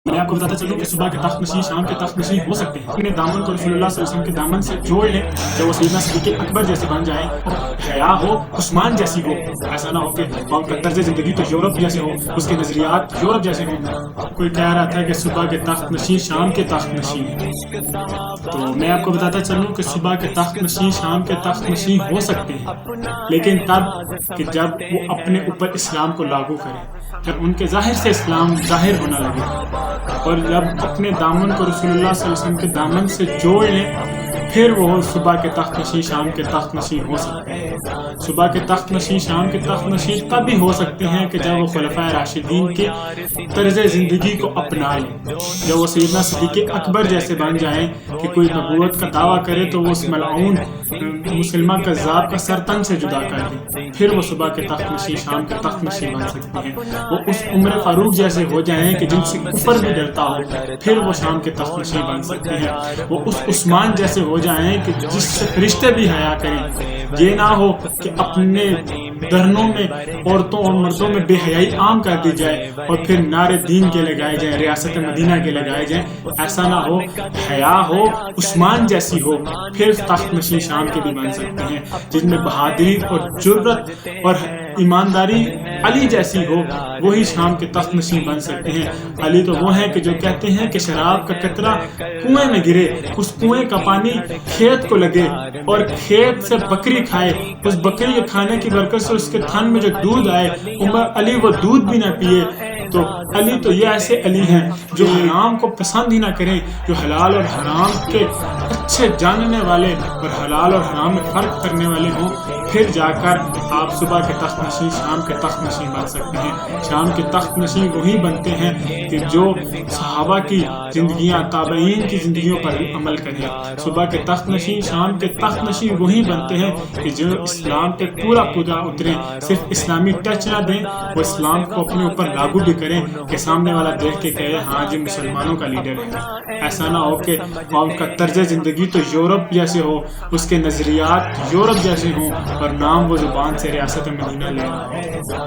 میں آپ کو بتاتا چلوں کہ صبح کے تخت نشین شام کے تخت نشین ہو سکتے ہیں، اپنے دامن کو رسول اللہ صلی اللہ علیہ وسلم کے دامن سے جوڑ لیں جب وہ سیدنا صدیق اکبر جیسے بن جائیں، حیا ہو عثمان جیسی ہو، ایسا نہ ہو کہ ان کا طرز زندگی تو یورپ جیسے ہو، اس کے نظریات یورپ جیسے ہوں۔ کوئی کہہ رہا تھا کہ صبح کے تخت نشین شام کے تخت نشین، تو میں آپ کو بتاتا چلوں کہ صبح کے تخت نشین شام کے تخت نشین ہو سکتے ہیں، لیکن تب کہ جب وہ اپنے اوپر اسلام کو لاگو کریں، جب ان کے ظاہر سے اسلام ظاہر ہونا لگے، اور جب اپنے دامن کو رسول اللہ صلی اللہ علیہ وسلم کے دامن سے جوڑ لیں، پھر وہ صبح کے تخت نشین شام کے تخت نشین ہو سکتے ہیں۔ صبح کے تخت نشین شام کے تخت نشین تب بھی ہو سکتے ہیں کہ جب وہ خلفائے راشدین کے طرز زندگی کو اپنا لیں، جب وہ سیدنا صدیق اکبر جیسے بن جائیں کہ کوئی نبوت کا دعویٰ کرے تو وہ اس ملعون مسلمہ کذاب کا سرتن سے جدا کر دیں، پھر وہ صبح کے تخت نشین شام کے تخت نشین بن سکتے ہیں۔ وہ اس عمر فاروق جیسے ہو جائیں کہ جن سے کفر بھی ڈرتا ہو، پھر وہ شام کے تخت نشین بن سکتے ہیں۔ وہ اس عثمان جیسے ہو جائیں کہ جس سے فرشتے بھی حیا کریں، یہ نہ ہو کہ اپنے دھرنوں میں عورتوں اور مردوں میں بے حیائی عام کر دی جائے اور پھر نعرے دین کے لگائے جائیں، ریاست مدینہ کے لگائے جائیں، ایسا نہ ہو۔ حیا ہو عثمان جیسی ہو، پھر تخت نشین شام کے بھی بن سکتے ہیں، جن میں بہادری اور جرت اور ایمانداری علی جیسی ہو، وہی شام کے تخت نشین بن سکتے ہیں۔ علی تو وہ ہیں کہ جو کہتے ہیں کہ شراب کا قطرہ کنویں میں گرے، اس کنویں کا پانی کھیت کو لگے اور کھیت سے بکری کھائے، اس بکری کے کھانے کی برکت سے اس کے تھن میں جو دودھ آئے، عمر علی وہ دودھ بھی نہ پیے۔ تو علی تو یہ ایسے علی ہیں جو حرام کو پسند ہی نہ کریں، جو حلال اور حرام کے اچھے جاننے والے اور حلال اور حرام میں فرق کرنے والے ہوں، پھر جا کر آپ صبح کے تخت نشین شام کے تخت نشین بن سکتے ہیں۔ شام کے تخت نشین وہی بنتے ہیں کہ جو صحابہ کی زندگیاں، تابعین کی زندگیوں پر عمل کریں۔ صبح کے تخت نشین شام کے تخت نشین وہی بنتے ہیں کہ جو اسلام پہ پورا اتریں، صرف اسلامی ٹچ نہ دیں، وہ اسلام کو اپنے اوپر لاگو بھی کریں کہ سامنے والا دیکھ کے کہے ہاں جی مسلمانوں کا لیڈر ہے۔ ایسا نہ ہو کہ ان کا طرز زندگی تو یورپ جیسے ہو، اس کے نظریات یورپ جیسے ہوں، اور نام وہ زبان سے ریاست مدینہ لے رہا ہو۔